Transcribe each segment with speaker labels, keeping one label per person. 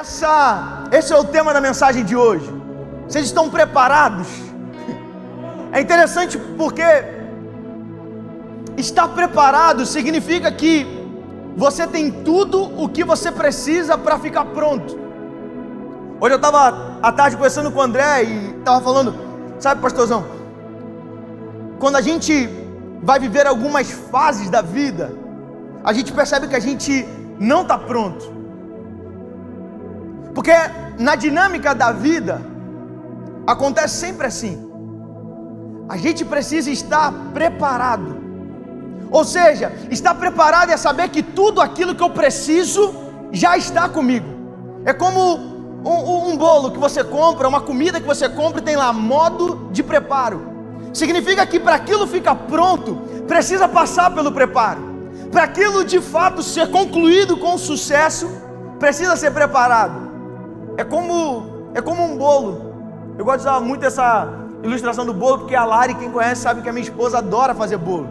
Speaker 1: Esse é o tema da mensagem de hoje. Vocês estão preparados? É interessante porque estar preparado significa que você tem tudo o que você precisa para ficar pronto. Hoje eu estava à tarde conversando com o André e estava falando, sabe, pastorzão, quando a gente vai viver algumas fases da vida, a gente percebe que a gente não está pronto. Porque na dinâmica da vida, acontece sempre assim. A gente precisa estar preparado. Ou seja, estar preparado é saber que tudo aquilo que eu preciso já está comigo. É como um bolo que você compra, uma comida que você compra e tem lá modo de preparo. Significa que para aquilo ficar pronto, precisa passar pelo preparo. Para aquilo de fato ser concluído com sucesso, precisa ser preparado. É como um bolo. Eu gosto de usar muito essa ilustração do bolo, porque a Lari, quem conhece, sabe que a minha esposa adora fazer bolo.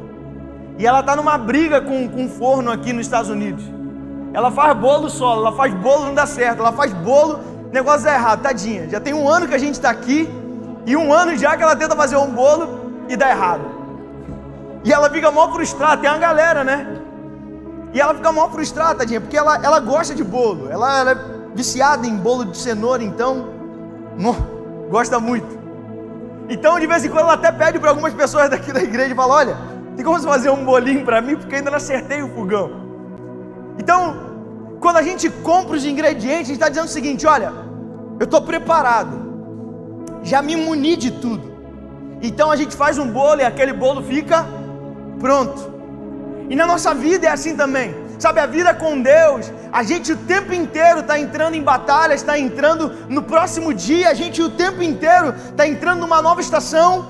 Speaker 1: E ela está numa briga com um forno aqui nos Estados Unidos. Ela faz bolo solo, ela faz bolo, não dá certo. Ela faz bolo, o negócio é errado, tadinha. Já tem 1 ano que a gente está aqui, e 1 ano já que ela tenta fazer um bolo e dá errado. E ela fica mó frustrada, tem uma galera, né? E ela fica mó frustrada, tadinha, porque ela gosta de bolo. Ela é viciada em bolo de cenoura, então gosta muito. Então de vez em quando ela até pede para algumas pessoas daqui da igreja e fala: olha, tem como você fazer um bolinho para mim, porque ainda não acertei o fogão. Então, quando a gente compra os ingredientes, a gente está dizendo o seguinte: olha, eu estou preparado, já me muni de tudo. Então a gente faz um bolo e aquele bolo fica pronto. E na nossa vida é assim também. Sabe, a vida com Deus, a gente o tempo inteiro está entrando em batalhas, está entrando no próximo dia, a gente o tempo inteiro está entrando numa nova estação.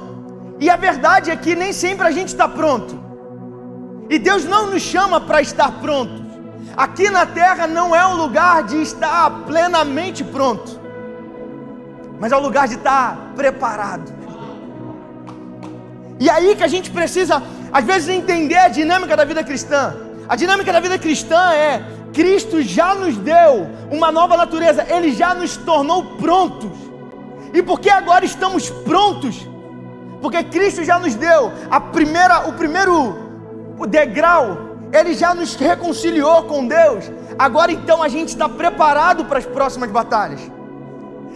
Speaker 1: E a verdade é que nem sempre a gente está pronto. E Deus não nos chama para estar prontos. Aqui na terra não é um lugar de estar plenamente pronto, mas é um lugar de estar preparado. E aí que a gente precisa, às vezes, entender a dinâmica da vida cristã. A dinâmica da vida cristã é: Cristo já nos deu uma nova natureza, Ele já nos tornou prontos. E por que agora estamos prontos? Porque Cristo já nos deu o primeiro degrau, Ele já nos reconciliou com Deus. Agora então a gente está preparado para as próximas batalhas.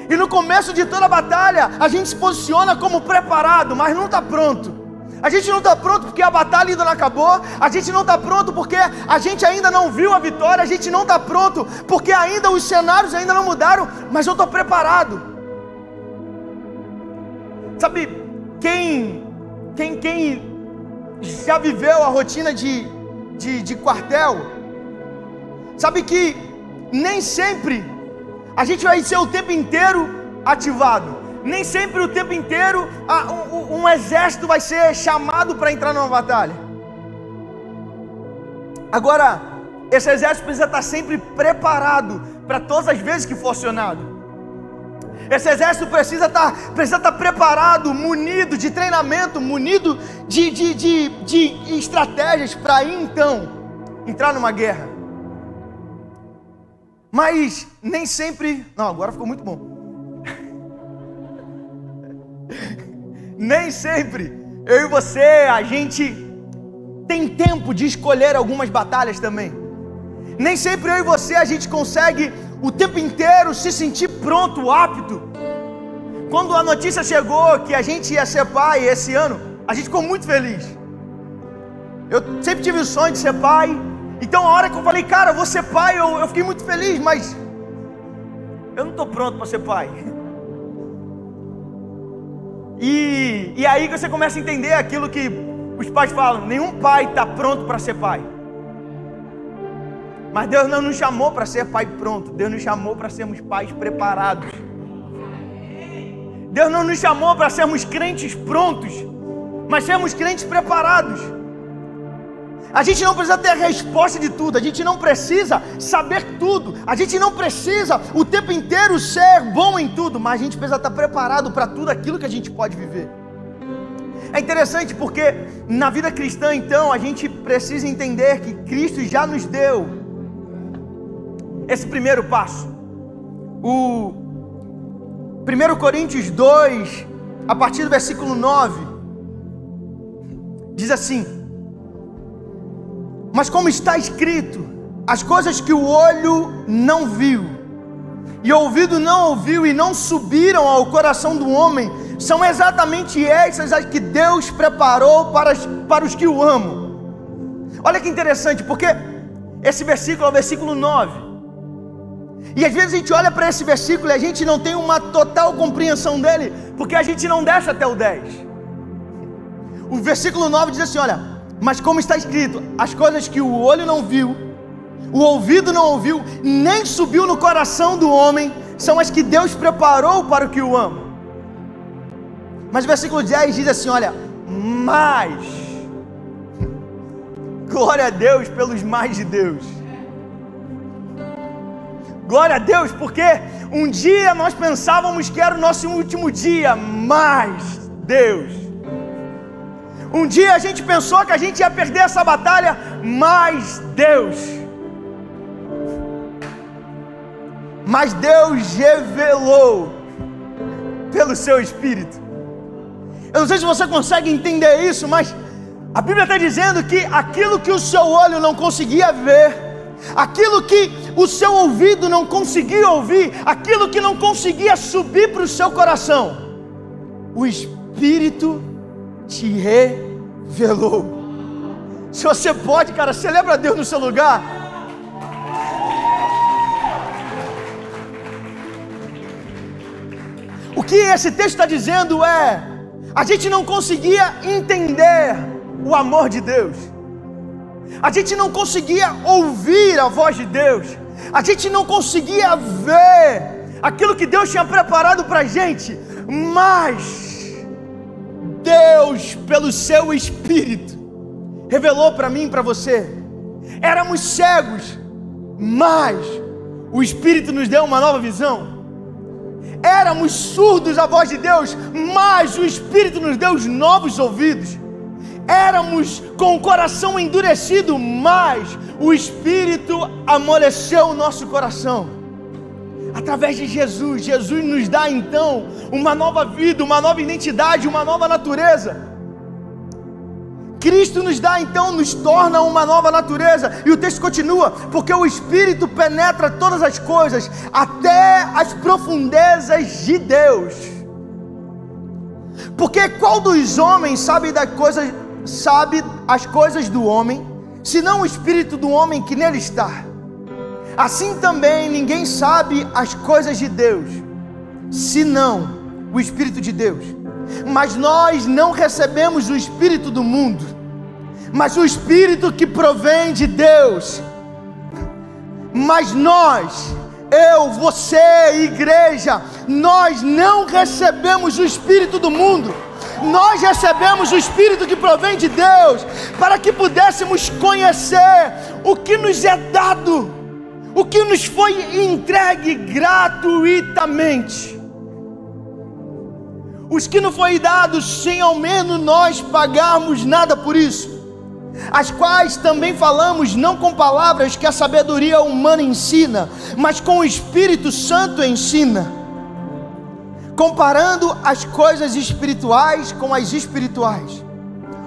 Speaker 1: E no começo de toda a batalha, a gente se posiciona como preparado, mas não está pronto. A gente não está pronto porque a batalha ainda não acabou. A gente não está pronto porque a gente ainda não viu a vitória. A gente não está pronto porque ainda os cenários ainda não mudaram. Mas eu estou preparado. Sabe, quem já viveu a rotina de quartel, sabe que nem sempre a gente vai ser o tempo inteiro ativado. Nem sempre o tempo inteiro um exército vai ser chamado para entrar numa batalha. Agora, esse exército precisa estar sempre preparado para todas as vezes que for acionado. Esse exército precisa estar preparado, munido de treinamento, munido de estratégias para aí então entrar numa guerra. Mas nem sempre... Não, agora ficou muito bom. Nem sempre eu e você, a gente tem tempo de escolher algumas batalhas também. Nem sempre eu e você, a gente consegue o tempo inteiro se sentir pronto, apto. Quando a notícia chegou que a gente ia ser pai esse ano, a gente ficou muito feliz. Eu sempre tive o sonho de ser pai. Então a hora que eu falei: cara, eu vou ser pai, eu fiquei muito feliz, mas eu não estou pronto para ser pai. E aí que você começa a entender aquilo que os pais falam: nenhum pai está pronto para ser pai. Mas Deus não nos chamou para ser pai pronto. Deus nos chamou para sermos pais preparados. Deus não nos chamou para sermos crentes prontos, mas sermos crentes preparados. A gente não precisa ter a resposta de tudo, a gente não precisa saber tudo, a gente não precisa o tempo inteiro ser bom em tudo, mas a gente precisa estar preparado para tudo aquilo que a gente pode viver. É interessante porque na vida cristã, então, a gente precisa entender que Cristo já nos deu esse primeiro passo. O 1 Coríntios 2, a partir do versículo 9, diz assim: mas como está escrito, as coisas que o olho não viu, e o ouvido não ouviu, e não subiram ao coração do homem, são exatamente essas as que Deus preparou para os que o amam. Olha que interessante, porque esse versículo é o versículo 9, e às vezes a gente olha para esse versículo e a gente não tem uma total compreensão dele, porque a gente não desce até o 10. O versículo 9 diz assim, olha: mas como está escrito, as coisas que o olho não viu, o ouvido não ouviu, nem subiu no coração do homem, são as que Deus preparou para o que o ama. Mas o versículo 10 diz assim, olha: mas, glória a Deus pelos mais de Deus. Glória a Deus, porque um dia nós pensávamos que era o nosso último dia, mas Deus. Um dia a gente pensou que a gente ia perder essa batalha, mas Deus. Mas Deus revelou pelo seu Espírito. Eu não sei se você consegue entender isso, mas a Bíblia está dizendo que aquilo que o seu olho não conseguia ver, aquilo que o seu ouvido não conseguia ouvir, aquilo que não conseguia subir para o seu coração, o Espírito te revelou. Se você pode, cara, celebra a Deus no seu lugar. O que esse texto está dizendo é: a gente não conseguia entender o amor de Deus, a gente não conseguia ouvir a voz de Deus, a gente não conseguia ver aquilo que Deus tinha preparado para a gente, mas Deus, pelo seu Espírito, revelou para mim e para você. Éramos cegos, mas o Espírito nos deu uma nova visão. Éramos surdos à voz de Deus, mas o Espírito nos deu os novos ouvidos. Éramos com o coração endurecido, mas o Espírito amoleceu o nosso coração. Através de Jesus, Jesus nos dá então uma nova vida, uma nova identidade, uma nova natureza. Cristo nos dá então, nos torna uma nova natureza. E o texto continua: porque o Espírito penetra todas as coisas, até as profundezas de Deus. Porque qual dos homens sabe as coisas do homem, senão o Espírito do homem que nele está? Assim também ninguém sabe as coisas de Deus, senão o Espírito de Deus. Mas nós não recebemos o Espírito do mundo, mas o Espírito que provém de Deus. Mas nós, eu, você, igreja, nós não recebemos o Espírito do mundo, nós recebemos o Espírito que provém de Deus, para que pudéssemos conhecer o que nos é dado, o que nos foi entregue gratuitamente. Os que não foi dado sem ao menos nós pagarmos nada por isso, as quais também falamos não com palavras que a sabedoria humana ensina, mas com o Espírito Santo ensina, comparando as coisas espirituais com as espirituais.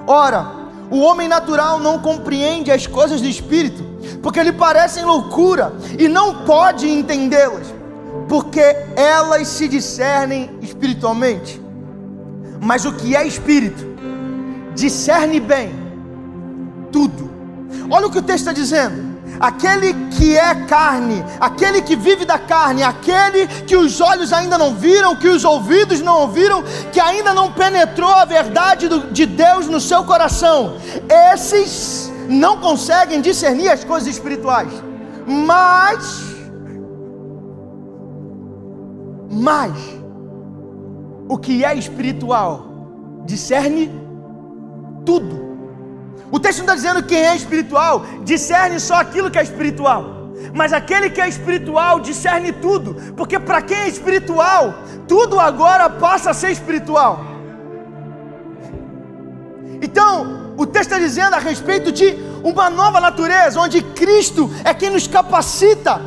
Speaker 1: Ora, o homem natural não compreende as coisas do Espírito, porque lhe parecem loucura, e não pode entendê-las, porque elas se discernem espiritualmente. Mas o que é Espírito discerne bem tudo. Olha o que o texto está dizendo: aquele que é carne, aquele que vive da carne, aquele que os olhos ainda não viram, que os ouvidos não ouviram, que ainda não penetrou a verdade de Deus no seu coração, esses não conseguem discernir as coisas espirituais. Mas o que é espiritual discerne tudo. O texto não está dizendo que quem é espiritual discerne só aquilo que é espiritual, mas aquele que é espiritual discerne tudo, porque para quem é espiritual, tudo agora passa a ser espiritual. Então, o texto está dizendo a respeito de uma nova natureza, onde Cristo é quem nos capacita,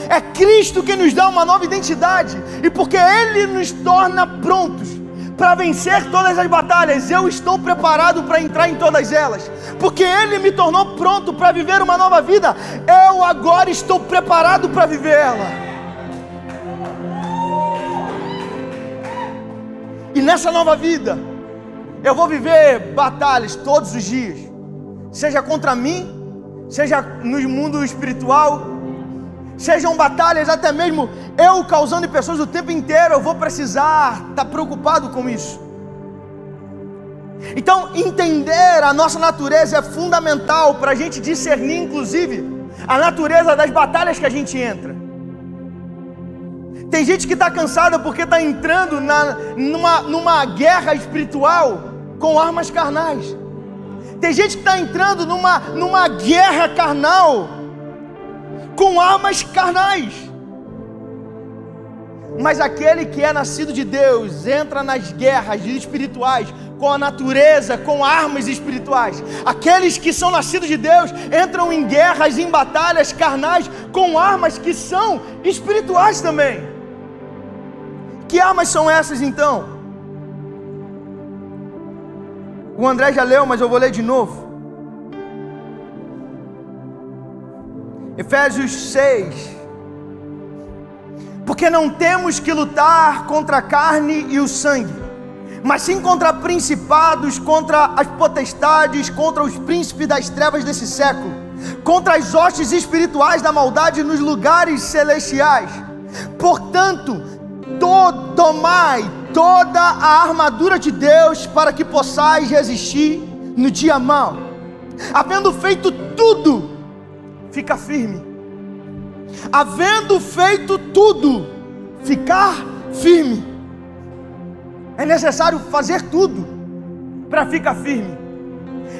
Speaker 1: É Cristo que nos dá uma nova identidade. E porque Ele nos torna prontos para vencer todas as batalhas, eu estou preparado para entrar em todas elas. Porque Ele me tornou pronto para viver uma nova vida, eu agora estou preparado para viver ela. E nessa nova vida, eu vou viver batalhas todos os dias. Seja contra mim, seja no mundo espiritual, sejam batalhas até mesmo eu causando em pessoas o tempo inteiro, eu vou precisar estar preocupado com isso. Então, entender a nossa natureza é fundamental para a gente discernir, inclusive, a natureza das batalhas que a gente entra. Tem gente que está cansada porque está entrando numa guerra espiritual com armas carnais. Tem gente que está entrando numa guerra carnal com armas carnais. Mas aquele que é nascido de Deus entra nas guerras espirituais com a natureza, com armas espirituais. Aqueles que são nascidos de Deus entram em guerras, em batalhas carnais com armas que são espirituais também. Que armas são essas então? O André já leu, mas eu vou ler de novo. Efésios 6. Porque não temos que lutar contra a carne e o sangue, mas sim contra principados, contra as potestades, contra os príncipes das trevas desse século, contra as hostes espirituais da maldade nos lugares celestiais. Portanto, tomai toda a armadura de Deus para que possais resistir no dia mau. Havendo feito tudo, fica firme. Havendo feito tudo, ficar firme. É necessário fazer tudo para ficar firme.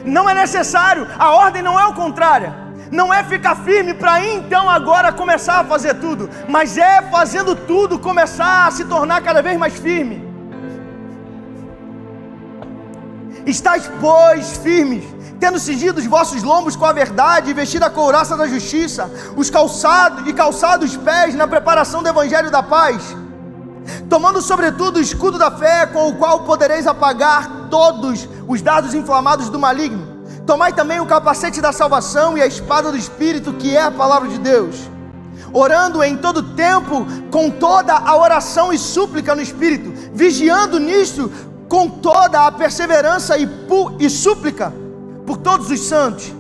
Speaker 1: Não é necessário, a ordem não é o contrário. Não é ficar firme para então agora começar a fazer tudo, mas é fazendo tudo começar a se tornar cada vez mais firme. Estais, pois, firmes, tendo cingido os vossos lombos com a verdade, e vestido a couraça da justiça, calçado os pés na preparação do evangelho da paz, tomando sobretudo o escudo da fé, com o qual podereis apagar todos os dardos inflamados do maligno. Tomai também o capacete da salvação e a espada do Espírito, que é a palavra de Deus, orando em todo tempo com toda a oração e súplica no Espírito, vigiando nisto com toda a perseverança e súplica por todos os santos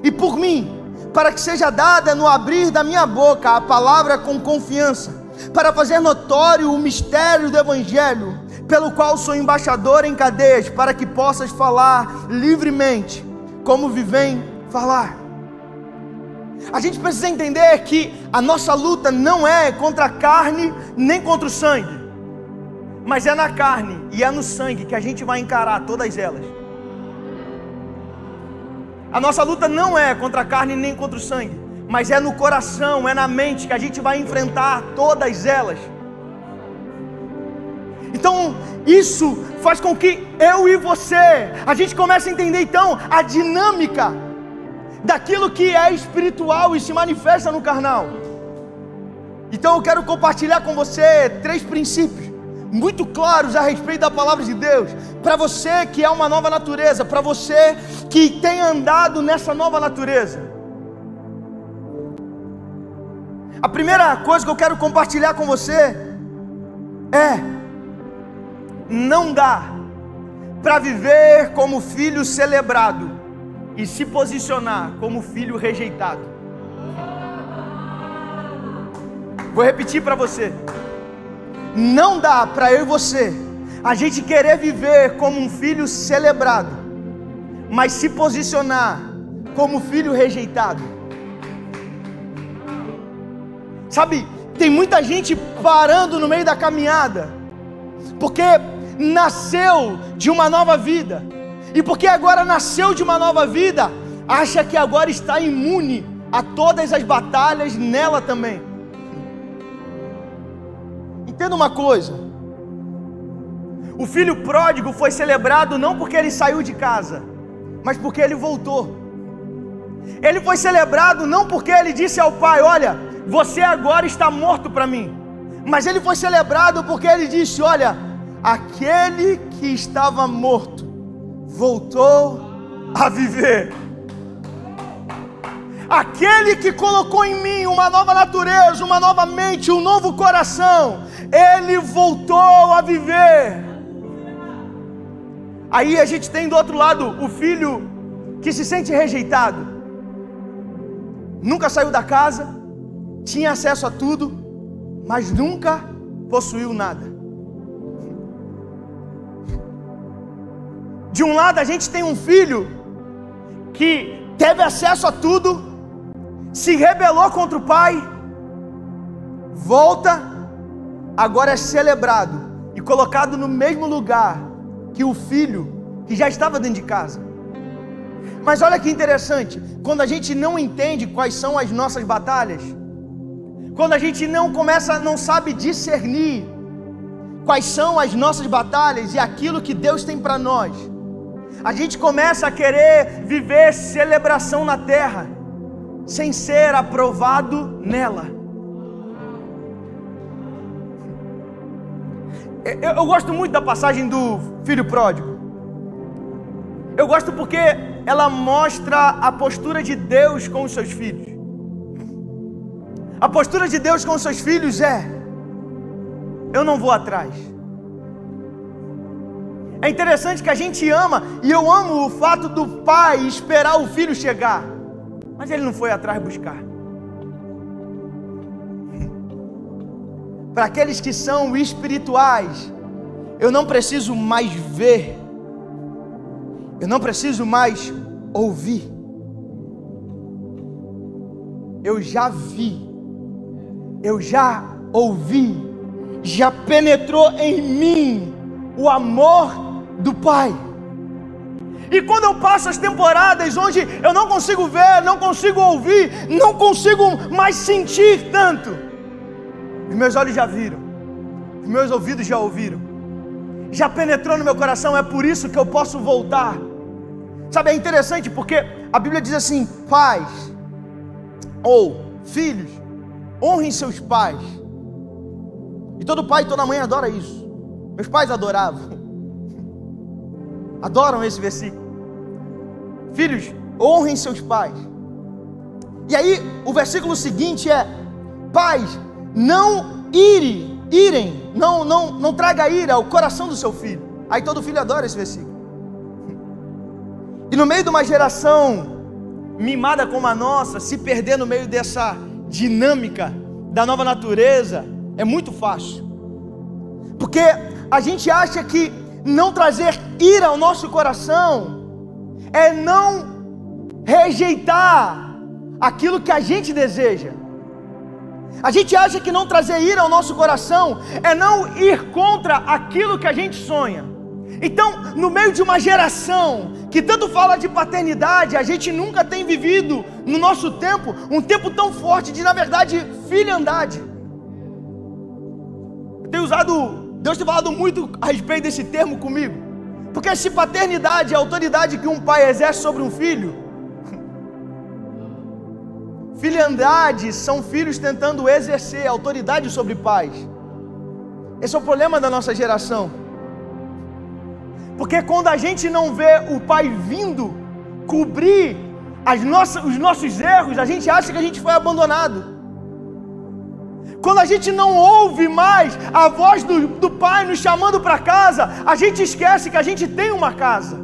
Speaker 1: e por mim, para que seja dada no abrir da minha boca a palavra com confiança, para fazer notório o mistério do Evangelho, pelo qual sou embaixador em cadeias, para que possas falar livremente, como vivem falar. A gente precisa entender que a nossa luta não é contra a carne, nem contra o sangue, mas é na carne e é no sangue que a gente vai encarar todas elas. A nossa luta não é contra a carne nem contra o sangue, mas é no coração, é na mente que a gente vai enfrentar todas elas. Então, isso faz com que eu e você, a gente comece a entender então a dinâmica daquilo que é espiritual e se manifesta no carnal. Então eu quero compartilhar com você 3 princípios muito claros a respeito da palavra de Deus, para você que é uma nova natureza, para você que tem andado nessa nova natureza. A primeira coisa que eu quero compartilhar com você é: não dá para viver como filho celebrado e se posicionar como filho rejeitado. Vou repetir para você. Não dá para eu e você, a gente querer viver como um filho celebrado, mas se posicionar como filho rejeitado. Sabe, tem muita gente parando no meio da caminhada, porque nasceu de uma nova vida, e porque agora nasceu de uma nova vida, acha que agora está imune a todas as batalhas nela também. Entenda uma coisa: o filho pródigo foi celebrado não porque ele saiu de casa, mas porque ele voltou. Ele foi celebrado não porque ele disse ao pai: olha, você agora está morto para mim. Mas ele foi celebrado porque ele disse: olha, aquele que estava morto voltou a viver. Aquele que colocou em mim uma nova natureza, uma nova mente, um novo coração, ele voltou a viver. Aí a gente tem do outro lado o filho que se sente rejeitado. Nunca saiu da casa, tinha acesso a tudo, mas nunca possuiu nada. De um lado a gente tem um filho que teve acesso a tudo, se rebelou contra o pai, volta, agora é celebrado e colocado no mesmo lugar que o filho que já estava dentro de casa. Mas olha que interessante, quando a gente não entende quais são as nossas batalhas, quando a gente não sabe discernir quais são as nossas batalhas e aquilo que Deus tem para nós, a gente começa a querer viver celebração na terra, sem ser aprovado nela. Eu gosto muito da passagem do filho pródigo. Eu gosto porque ela mostra a postura de Deus com os seus filhos. A postura de Deus com os seus filhos é: eu não vou atrás. É interessante que a gente ama, e eu amo o fato do pai esperar o filho chegar, mas ele não foi atrás buscar. Para aqueles que são espirituais, eu não preciso mais ver, eu não preciso mais ouvir, eu já vi, eu já ouvi, já penetrou em mim o amor do Pai. E quando eu passo as temporadas onde eu não consigo ver, não consigo ouvir, não consigo mais sentir tanto, os meus olhos já viram, os meus ouvidos já ouviram, já penetrou no meu coração. É por isso que eu posso voltar. Sabe, é interessante porque a Bíblia diz assim: pais ou filhos, honrem seus pais. E todo pai e toda mãe adora isso. Meus pais adoram esse versículo. Filhos, honrem seus pais. E aí o versículo seguinte é: pais, não traga ira ao coração do seu filho. Aí todo filho adora esse versículo. E no meio de uma geração mimada como a nossa, se perder no meio dessa dinâmica da nova natureza é muito fácil, porque a gente acha que não trazer ira ao nosso coração é não rejeitar aquilo que a gente deseja. A gente acha que não trazer ira ao nosso coração é não ir contra aquilo que a gente sonha. Então, no meio de uma geração que tanto fala de paternidade, a gente nunca tem vivido no nosso tempo um tempo tão forte de, na verdade, filhandade. Deus tem falado muito a respeito desse termo comigo, porque se paternidade é a autoridade que um pai exerce sobre um filho, filhandade são filhos tentando exercer autoridade sobre pais. Esse é o problema da nossa geração, porque quando a gente não vê o pai vindo cobrir os nossos erros, a gente acha que a gente foi abandonado. Quando a gente não ouve mais a voz do pai nos chamando para casa, a gente esquece que a gente tem uma casa.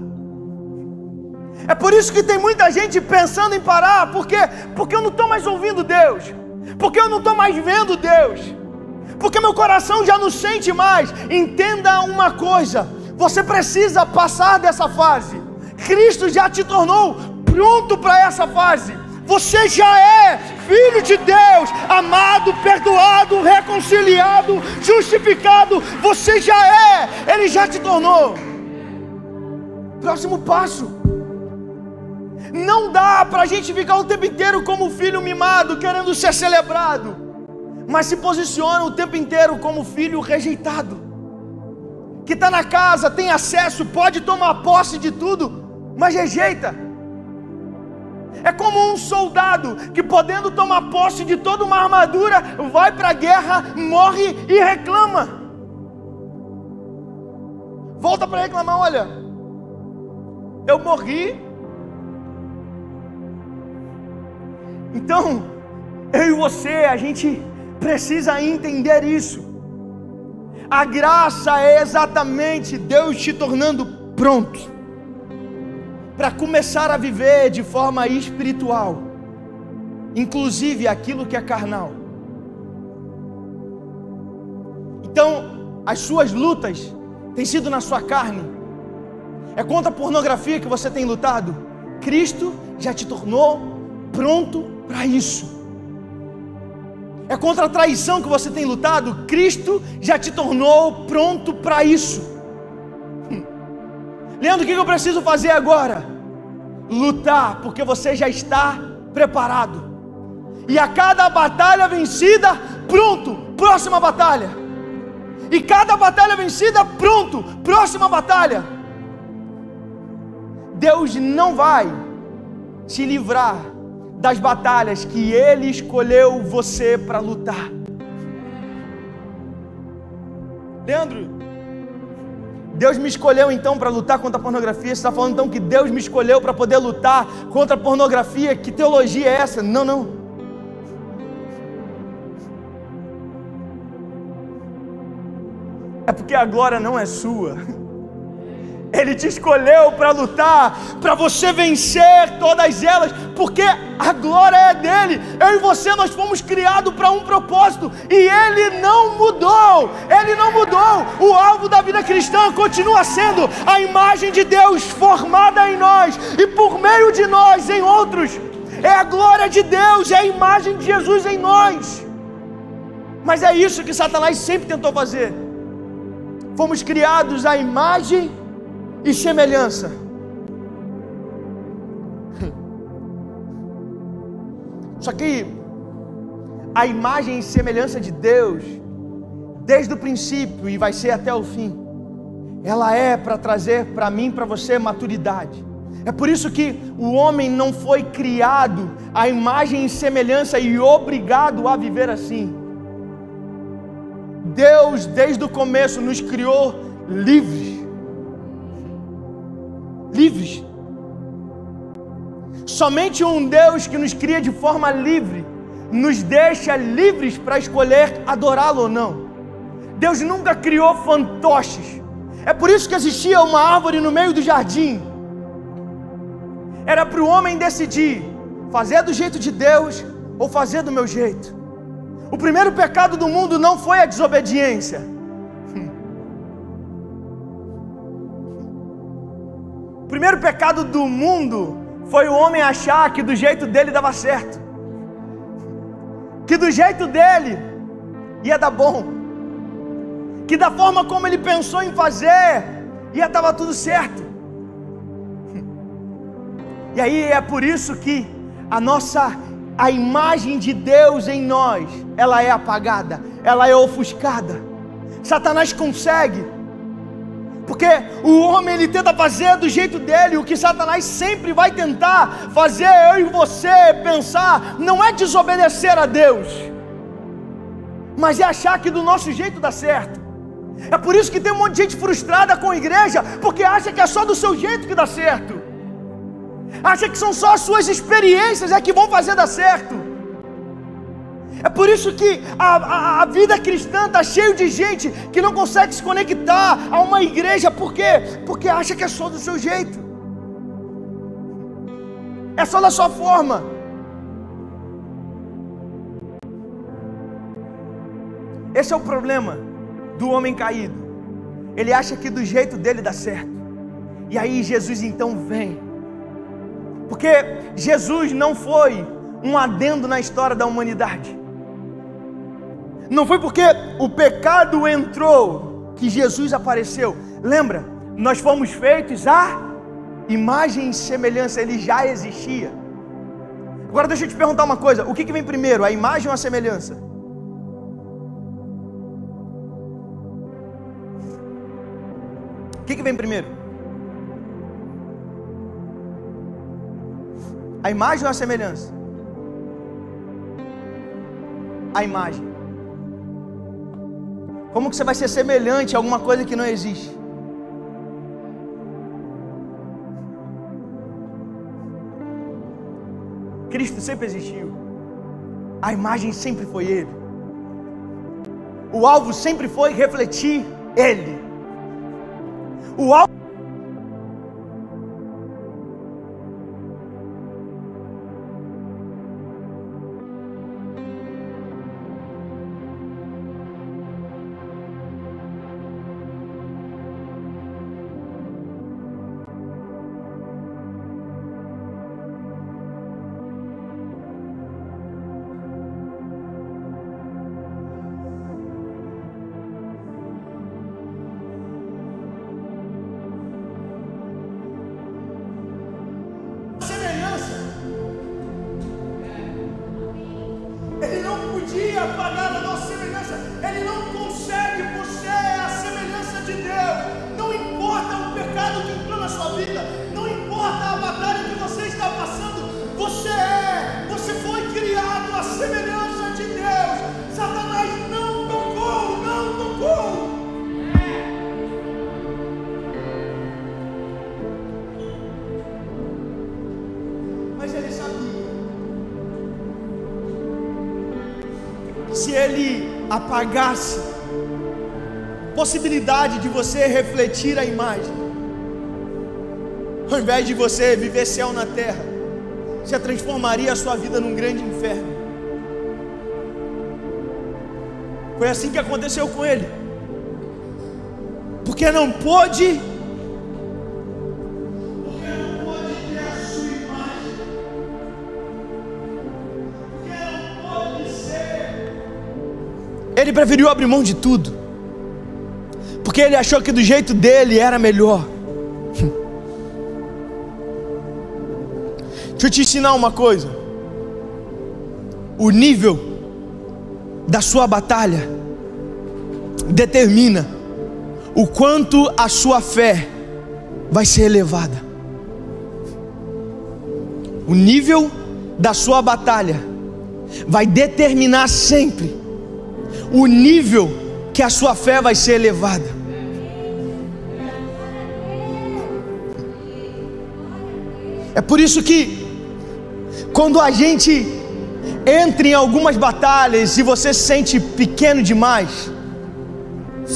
Speaker 1: É por isso que tem muita gente pensando em parar, porque eu não estou mais ouvindo Deus, porque eu não estou mais vendo Deus, porque meu coração já não sente mais. Entenda uma coisa: você precisa passar dessa fase. Cristo já te tornou pronto para essa fase. Você já é filho de Deus, amado, perdoado, reconciliado, justificado. Você já é, Ele já te tornou. Próximo passo: não dá para a gente ficar o tempo inteiro como filho mimado, querendo ser celebrado, mas se posiciona o tempo inteiro como filho rejeitado, que está na casa, tem acesso, pode tomar posse de tudo, mas rejeita. É como um soldado que, podendo tomar posse de toda uma armadura, vai para a guerra, morre e reclama. Volta para reclamar: olha, eu morri. Então, eu e você, a gente precisa entender isso. A graça é exatamente Deus te tornando pronto para começar a viver de forma espiritual, inclusive aquilo que é carnal. Então, as suas lutas têm sido na sua carne. É contra a pornografia que você tem lutado? Cristo já te tornou pronto para isso. É contra a traição que você tem lutado? Cristo já te tornou pronto para isso. Leandro, o que eu preciso fazer agora? Lutar, porque você já está preparado. E a cada batalha vencida, pronto, próxima batalha. E cada batalha vencida, pronto, próxima batalha. Deus não vai te livrar das batalhas que Ele escolheu você para lutar. Leandro, Deus me escolheu então para lutar contra a pornografia? Você está falando então que Deus me escolheu para poder lutar contra a pornografia? Que teologia é essa? Não, não. É porque a glória não é sua. Ele te escolheu para lutar, para você vencer todas elas, porque a glória é dele. Eu e você, nós fomos criados para um propósito, e ele não mudou. Ele não mudou. O alvo da vida cristã continua sendo a imagem de Deus formada em nós, e por meio de nós em outros. É a glória de Deus, é a imagem de Jesus em nós. Mas é isso que Satanás sempre tentou fazer. Fomos criados à imagem e semelhança. Só que a imagem e semelhança de Deus, desde o princípio e vai ser até o fim, ela é para trazer para mim, para você, maturidade. É por isso que o homem não foi criado à imagem e semelhança e obrigado a viver assim. Deus, desde o começo, nos criou livres. Livres. Somente um Deus que nos cria de forma livre nos deixa livres para escolher adorá-lo ou não. Deus nunca criou fantoches. É por isso que existia uma árvore no meio do jardim. Era para o homem decidir fazer do jeito de Deus ou fazer do meu jeito. O primeiro pecado do mundo não foi a desobediência. O primeiro pecado do mundo foi o homem achar que do jeito dele dava certo, que do jeito dele ia dar bom, que da forma como ele pensou em fazer ia dar tudo certo. E aí é por isso que a imagem de Deus em nós, ela é apagada, ela é ofuscada. Satanás consegue, porque o homem ele tenta fazer do jeito dele. O que Satanás sempre vai tentar fazer eu e você pensar não é desobedecer a Deus, mas é achar que do nosso jeito dá certo. É por isso que tem um monte de gente frustrada com a igreja, porque acha que é só do seu jeito que dá certo, acha que são só as suas experiências que vão fazer dar certo. É por isso que a vida cristã está cheia de gente que não consegue se conectar a uma igreja. Por quê? Porque acha que é só do seu jeito, é só da sua forma. Esse é o problema do homem caído. Ele acha que do jeito dele dá certo. E aí Jesus então vem, porque Jesus não foi um adendo na história da humanidade. Não foi porque o pecado entrou que Jesus apareceu. Lembra? Nós fomos feitos à imagem e semelhança. Ele já existia. Agora deixa eu te perguntar uma coisa. O que vem primeiro? A imagem ou a semelhança? O que vem primeiro? A imagem ou a semelhança? A imagem. Como que você vai ser semelhante a alguma coisa que não existe? Cristo sempre existiu. A imagem sempre foi Ele. O alvo sempre foi refletir Ele. O alvo Ele não podia apagar a nossa semelhança. Ele não consegue. Você é a semelhança de Deus. Não importa o pecado que entrou na sua vida, não importa a batalha que você está passando, você foi criado à semelhança de Deus. Satanás não tocou. Mas ele sabia. Se ele apagasse a possibilidade de você refletir a imagem, ao invés de você viver céu na terra, você transformaria a sua vida num grande inferno. Foi assim que aconteceu com ele. Porque não pôde ter a sua imagem. Porque não pôde ser. Ele preferiu abrir mão de tudo, porque ele achou que do jeito dele era melhor. Deixa eu te ensinar uma coisa. O nível da sua batalha determina o quanto a sua fé vai ser elevada. O nível da sua batalha vai determinar sempre o nível que a sua fé vai ser elevada. É por isso que quando a gente entra em algumas batalhas e você se sente pequeno demais,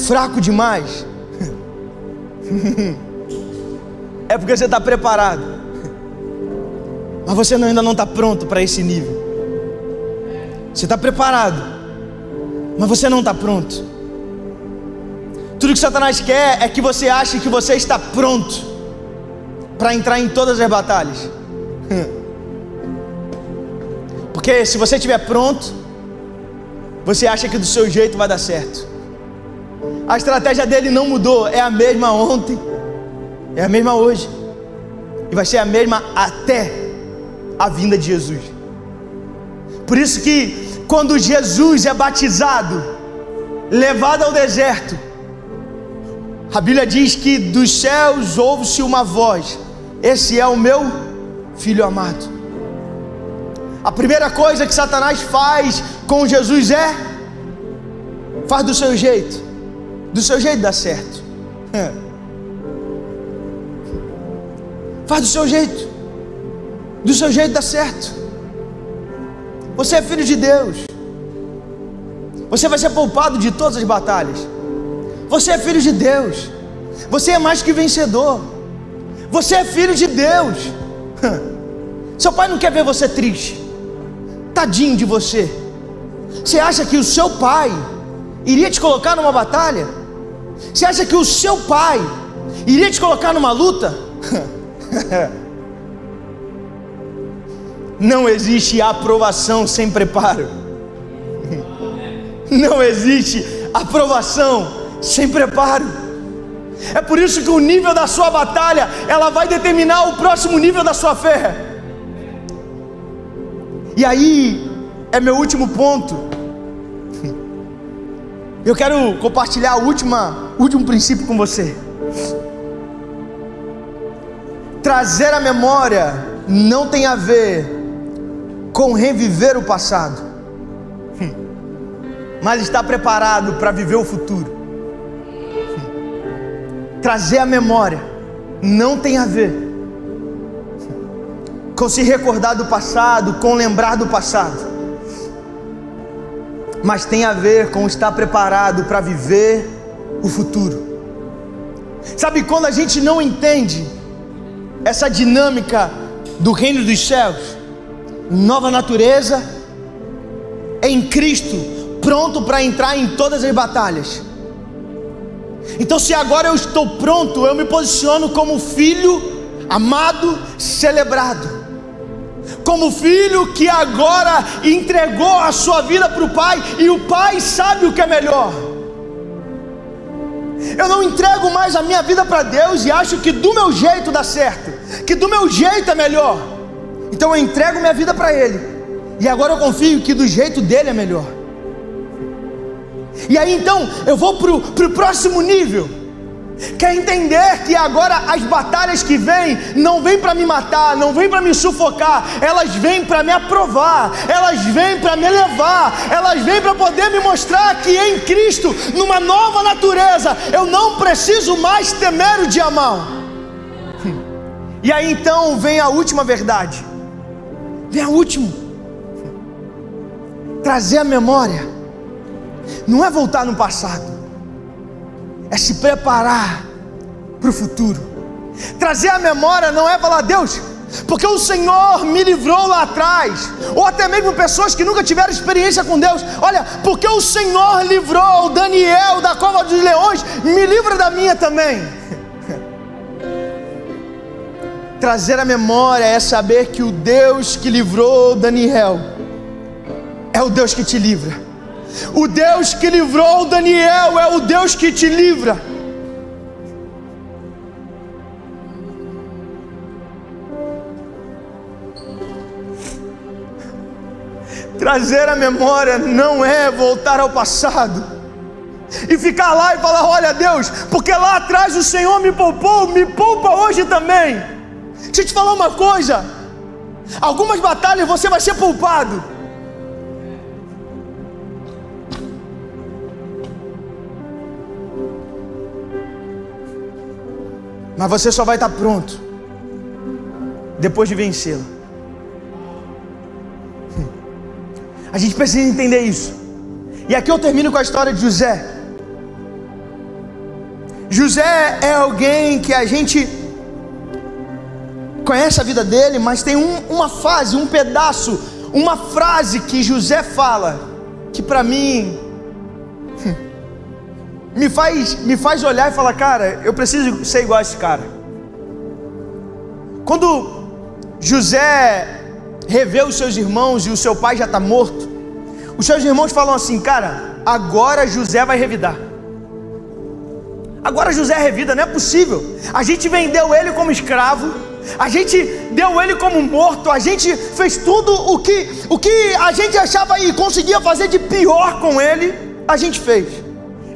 Speaker 1: fraco demais, é porque você está preparado, mas você ainda não está pronto para esse nível. Você está preparado, mas você não está pronto. Tudo que Satanás quer é que você ache que você está pronto para entrar em todas as batalhas. Porque se você estiver pronto, você acha que do seu jeito vai dar certo. A estratégia dele não mudou, é a mesma ontem, é a mesma hoje, e vai ser a mesma até a vinda de Jesus. Por isso que quando Jesus é batizado, levado ao deserto, a Bíblia diz que dos céus ouve-se uma voz: esse é o meu filho amado. A primeira coisa que Satanás faz com Jesus faz do seu jeito dá certo. Faz do seu jeito dá certo. Você é filho de Deus, você vai ser poupado de todas as batalhas. Você é filho de Deus, você é mais que vencedor, você é filho de Deus. Seu pai não quer ver você triste. Tadinho de você. Você acha que o seu pai iria te colocar numa batalha? Você acha que o seu pai iria te colocar numa luta? Não existe aprovação sem preparo. Não existe aprovação sem preparo. É por isso que o nível da sua batalha, ela vai determinar o próximo nível da sua fé. E aí, é meu último ponto. Eu quero compartilhar o último princípio com você. Trazer à memória não tem a ver com reviver o passado, mas estar preparado para viver o futuro. Trazer a memória não tem a ver com se recordar do passado, com lembrar do passado, mas tem a ver com estar preparado para viver o futuro. Sabe, quando a gente não entende essa dinâmica do reino dos céus, nova natureza em Cristo, pronto para entrar em todas as batalhas. Então, se agora eu estou pronto, eu me posiciono como filho amado, celebrado, como filho que agora entregou a sua vida para o Pai, e o Pai sabe o que é melhor. Eu não entrego mais a minha vida para Deus e acho que do meu jeito dá certo, que do meu jeito é melhor. Então eu entrego minha vida para Ele, e agora eu confio que do jeito dele é melhor. E aí então eu vou para o próximo nível, que é entender que agora as batalhas que vêm, não vêm para me matar, não vêm para me sufocar, elas vêm para me aprovar, elas vêm para me elevar, elas vêm para poder me mostrar que em Cristo, numa nova natureza, eu não preciso mais temer o dia mau. E aí então vem a última verdade, vem a última. Trazer a memória não é voltar no passado, é se preparar para o futuro. Trazer a memória não é falar: Deus, porque o Senhor me livrou lá atrás, ou até mesmo pessoas que nunca tiveram experiência com Deus: olha, porque o Senhor livrou Daniel da cova dos leões, me livra da minha também. Trazer a memória é saber que o Deus que livrou Daniel é o Deus que te livra. O Deus que livrou Daniel é o Deus que te livra. Trazer a memória não é voltar ao passado e ficar lá e falar: olha, Deus, porque lá atrás o Senhor me poupou, me poupa hoje também. Deixa eu te falar uma coisa: algumas batalhas você vai ser poupado, mas você só vai estar pronto depois de vencê-la. A gente precisa entender isso. E aqui eu termino com a história de José. José é alguém que a gente conhece a vida dele, mas tem uma fase, um pedaço, uma frase que José fala, que para mim me faz olhar e falar: cara, eu preciso ser igual a esse cara. Quando José revê os seus irmãos e o seu pai já está morto, os seus irmãos falam assim: cara, agora José vai revidar. Agora José revida, não é possível. A gente vendeu ele como escravo, a gente deu ele como morto, a gente fez tudo o que a gente achava e conseguia fazer de pior com ele, a gente fez.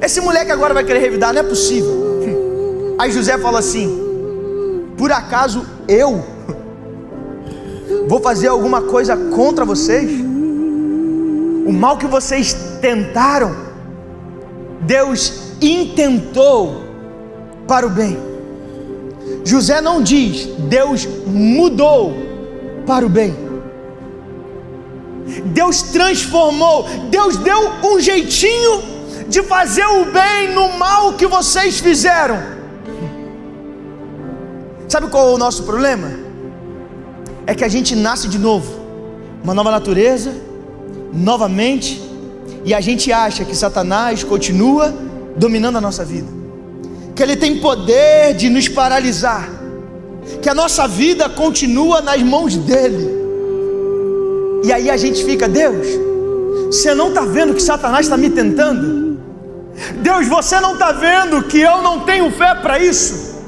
Speaker 1: Esse moleque agora vai querer revidar, não é possível. Aí José fala assim: por acaso eu vou fazer alguma coisa contra vocês? O mal que vocês tentaram, Deus intentou para o bem. José não diz: Deus mudou para o bem. Deus transformou, Deus deu um jeitinho de fazer o bem no mal que vocês fizeram. Sabe qual é o nosso problema? É que a gente nasce de novo, uma nova natureza, novamente, e a gente acha que Satanás continua dominando a nossa vida, que ele tem poder de nos paralisar, que a nossa vida continua nas mãos dele. E aí a gente fica: Deus, você não está vendo que Satanás está me tentando? Deus, você não está vendo que eu não tenho fé para isso?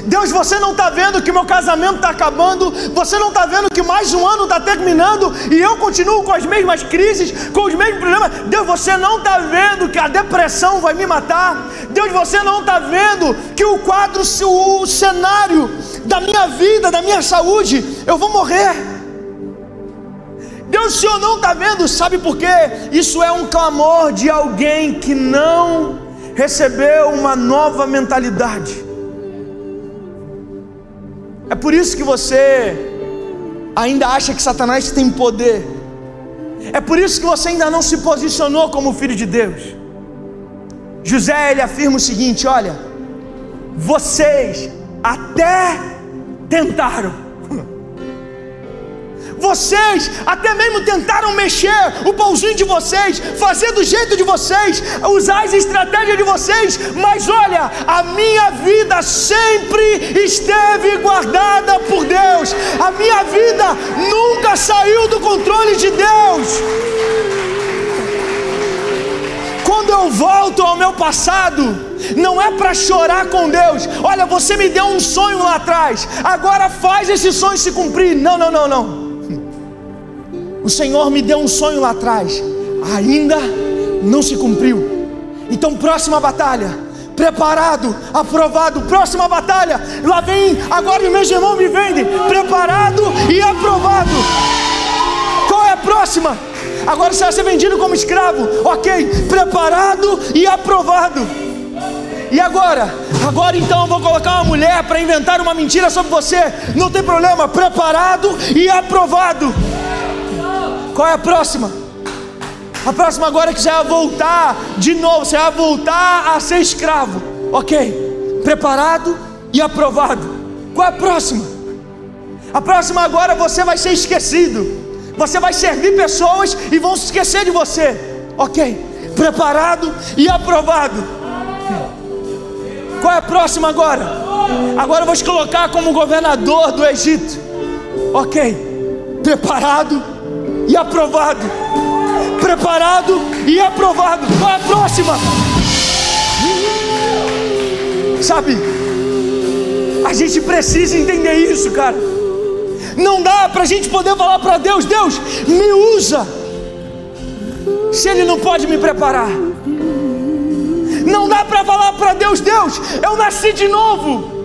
Speaker 1: Deus, você não está vendo que meu casamento está acabando, você não está vendo que mais um ano está terminando e eu continuo com as mesmas crises, com os mesmos problemas. Deus, você não está vendo que a depressão vai me matar. Deus, você não está vendo que o quadro, o cenário da minha vida, da minha saúde, eu vou morrer. Deus, o Senhor não está vendo, sabe por quê? Isso é um clamor de alguém que não recebeu uma nova mentalidade. É por isso que você ainda acha que Satanás tem poder. É por isso que você ainda não se posicionou como filho de Deus. José, ele afirma o seguinte: olha, vocês até tentaram, vocês até mesmo tentaram mexer o pauzinho de vocês, fazer do jeito de vocês, usar as estratégias de vocês, mas olha, a minha vida sempre esteve guardada por Deus. A minha vida nunca saiu do controle de Deus. Quando eu volto ao meu passado, não é para chorar com Deus. Olha, você me deu um sonho lá atrás, agora faz esse sonho se cumprir. Não, não, não, não. O Senhor me deu um sonho lá atrás, ainda não se cumpriu. Então, próxima batalha, preparado, aprovado. Próxima batalha, lá vem, agora os meus irmãos me vendem, preparado e aprovado. Qual é a próxima? Agora você vai ser vendido como escravo, ok, preparado e aprovado. E agora então eu vou colocar uma mulher para inventar uma mentira sobre você. Não tem problema, preparado e aprovado. Qual é a próxima? A próxima agora é que você vai voltar de novo, você vai voltar a ser escravo, ok, preparado e aprovado. Qual é a próxima? A próxima agora você vai ser esquecido, você vai servir pessoas e vão se esquecer de você, ok, preparado e aprovado. Qual é a próxima agora? Agora eu vou te colocar como governador do Egito, ok, preparado e aprovado. Preparado e aprovado. Qual é a próxima? Sabe, a gente precisa entender isso, cara. Não dá pra gente poder falar pra Deus: Deus, me usa, se Ele não pode me preparar. Não dá pra falar pra Deus: Deus, eu nasci de novo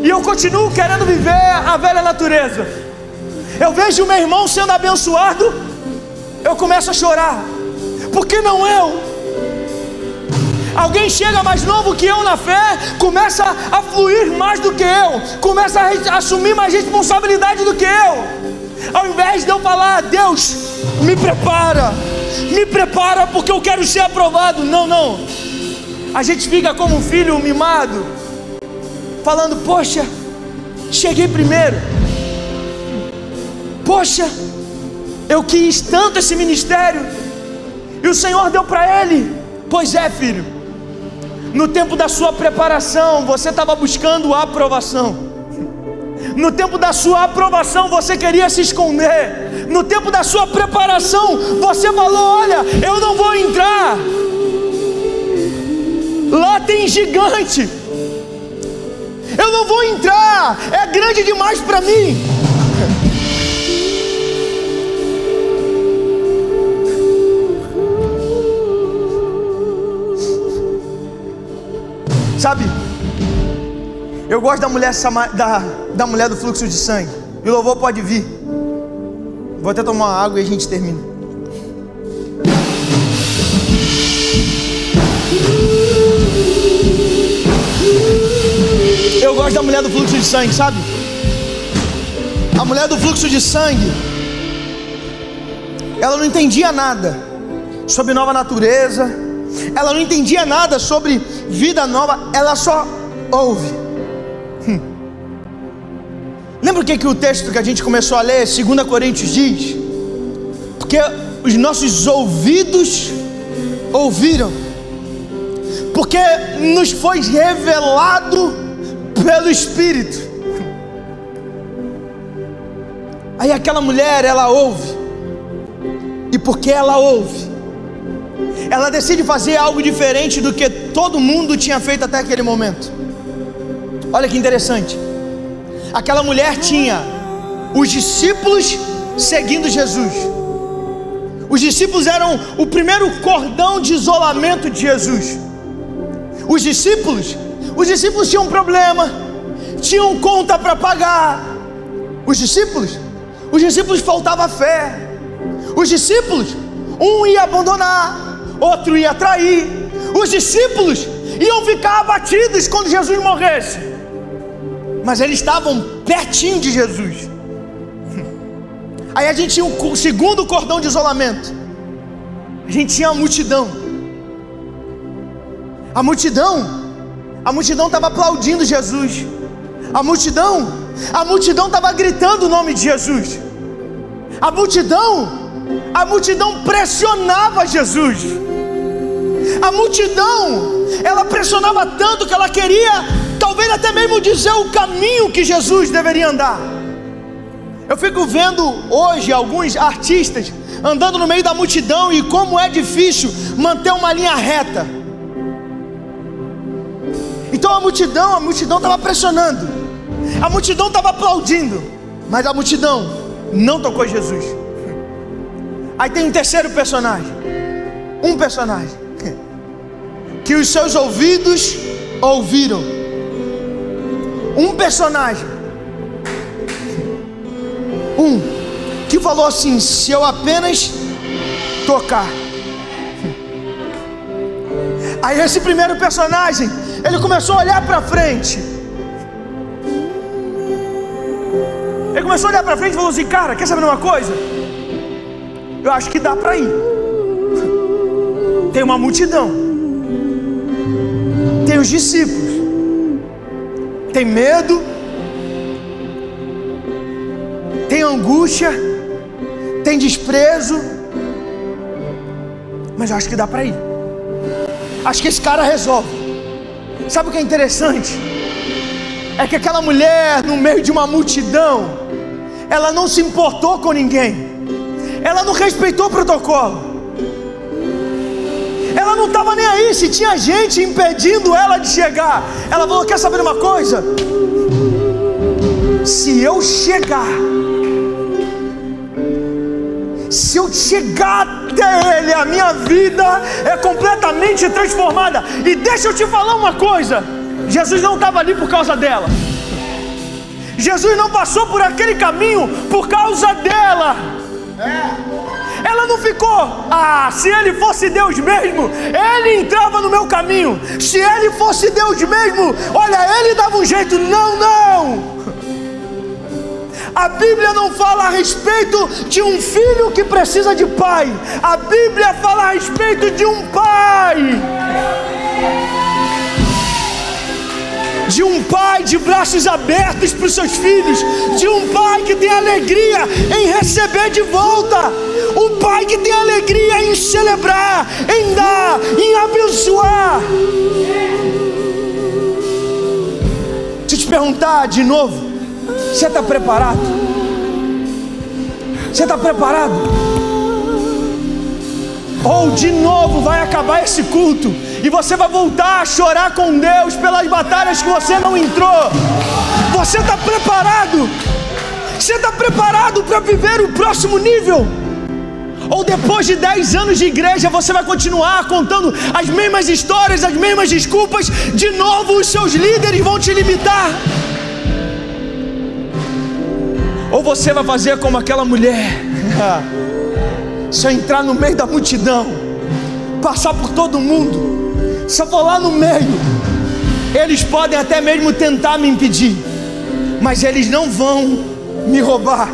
Speaker 1: e eu continuo querendo viver a velha natureza. Eu vejo o meu irmão sendo abençoado, eu começo a chorar. Por que não eu? Alguém chega mais novo que eu na fé, começa a fluir mais do que eu, começa a assumir mais responsabilidade do que eu. Ao invés de eu falar: Deus, me prepara porque eu quero ser aprovado. Não, não. A gente fica como um filho mimado, falando: poxa, cheguei primeiro. Poxa, eu quis tanto esse ministério e o Senhor deu para ele. Pois é, filho, no tempo da sua preparação você estava buscando a aprovação. No tempo da sua aprovação você queria se esconder. No tempo da sua preparação você falou: olha, eu não vou entrar, lá tem gigante, eu não vou entrar, é grande demais para mim. Sabe, eu gosto da mulher, da mulher do fluxo de sangue. E o louvor pode vir. Vou até tomar uma água e a gente termina. Eu gosto da mulher do fluxo de sangue, sabe? A mulher do fluxo de sangue, ela não entendia nada sobre nova natureza, ela não entendia nada sobre vida nova, ela só ouve. Lembra o que o texto que a gente começou a ler, 2 Coríntios diz? Porque os nossos ouvidos ouviram, porque nos foi revelado pelo Espírito. Aí aquela mulher, ela ouve, e porque ela ouve, ela decide fazer algo diferente do que todo mundo tinha feito até aquele momento. Olha que interessante. Aquela mulher tinha os discípulos seguindo Jesus. Os discípulos eram o primeiro cordão de isolamento de Jesus. Os discípulos tinham um problema, tinham conta para pagar. Os discípulos faltava fé. Os discípulos, um ia abandonar, outro ia trair. Os discípulos iam ficar abatidos quando Jesus morresse, mas eles estavam pertinho de Jesus. Aí a gente tinha o segundo cordão de isolamento. A gente tinha a multidão. A multidão estava aplaudindo Jesus. A multidão estava gritando o nome de Jesus. A multidão pressionava Jesus. A multidão, ela pressionava tanto que ela queria, talvez até mesmo dizer o caminho que Jesus deveria andar. Eu fico vendo hoje alguns artistas andando no meio da multidão e como é difícil manter uma linha reta. Então a multidão estava pressionando, a multidão estava aplaudindo, mas a multidão não tocou Jesus. Aí tem um terceiro personagem, um personagem que os seus ouvidos ouviram, um personagem, que falou assim: se eu apenas tocar. Aí esse primeiro personagem, ele começou a olhar para frente. Ele começou a olhar para frente e falou assim: cara, quer saber uma coisa? Eu acho que dá para ir. Tem uma multidão, tem os discípulos, tem medo, tem angústia, tem desprezo, mas eu acho que dá para ir. Acho que esse cara resolve. Sabe o que é interessante? É que aquela mulher, no meio de uma multidão, ela não se importou com ninguém, ela não respeitou o protocolo, ela não estava nem aí se tinha gente impedindo ela de chegar. Ela falou: quer saber uma coisa? Se eu chegar até ele, a minha vida é completamente transformada. E deixa eu te falar uma coisa: Jesus não estava ali por causa dela. Jesus não passou por aquele caminho por causa dela. Ela não ficou: se ele fosse Deus mesmo, ele entrava no meu caminho. Se ele fosse Deus mesmo, olha, ele dava um jeito. Não. A Bíblia não fala a respeito de um filho que precisa de pai. A Bíblia fala a respeito de um pai. De um pai de braços abertos para os seus filhos. De um pai que tem alegria em receber de volta. Um pai que tem alegria em celebrar, em dar, em abençoar. Deixa eu te perguntar de novo: você está preparado? Você está preparado? Ou de novo vai acabar esse culto e você vai voltar a chorar com Deus pelas batalhas que você não entrou? Você está preparado? Você está preparado para viver o próximo nível? Ou depois de 10 anos de igreja você vai continuar contando as mesmas histórias, as mesmas desculpas? De novo os seus líderes vão te limitar? Ou você vai fazer como aquela mulher, se eu entrar no meio da multidão, passar por todo mundo, se eu for lá no meio, eles podem até mesmo tentar me impedir, mas eles não vão me roubar.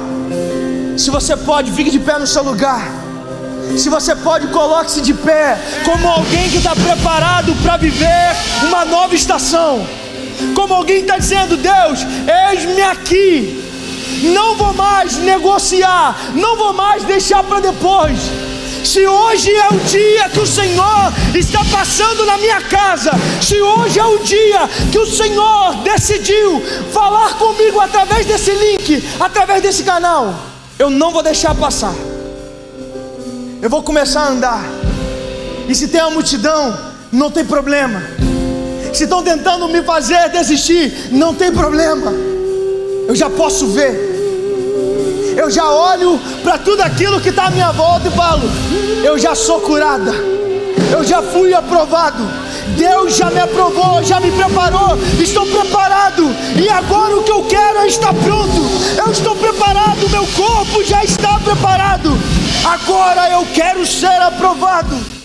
Speaker 1: Se você pode, fique de pé no seu lugar. Se você pode, coloque-se de pé, como alguém que está preparado para viver uma nova estação, como alguém que está dizendo: Deus, eis-me aqui. Não vou mais negociar, não vou mais deixar para depois. Se hoje é o dia que o Senhor está passando na minha casa, se hoje é o dia que o Senhor decidiu falar comigo através desse link, através desse canal, eu não vou deixar passar. Eu vou começar a andar. E se tem uma multidão, não tem problema. se estão tentando me fazer desistir, não tem problema. Eu já posso ver. Eu já olho para tudo aquilo que está à minha volta e falo: eu já sou curada, eu já fui aprovado, Deus já me aprovou, já me preparou, estou preparado. E agora o que eu quero é estar pronto. Eu estou preparado, meu corpo já está preparado. Agora eu quero ser aprovado.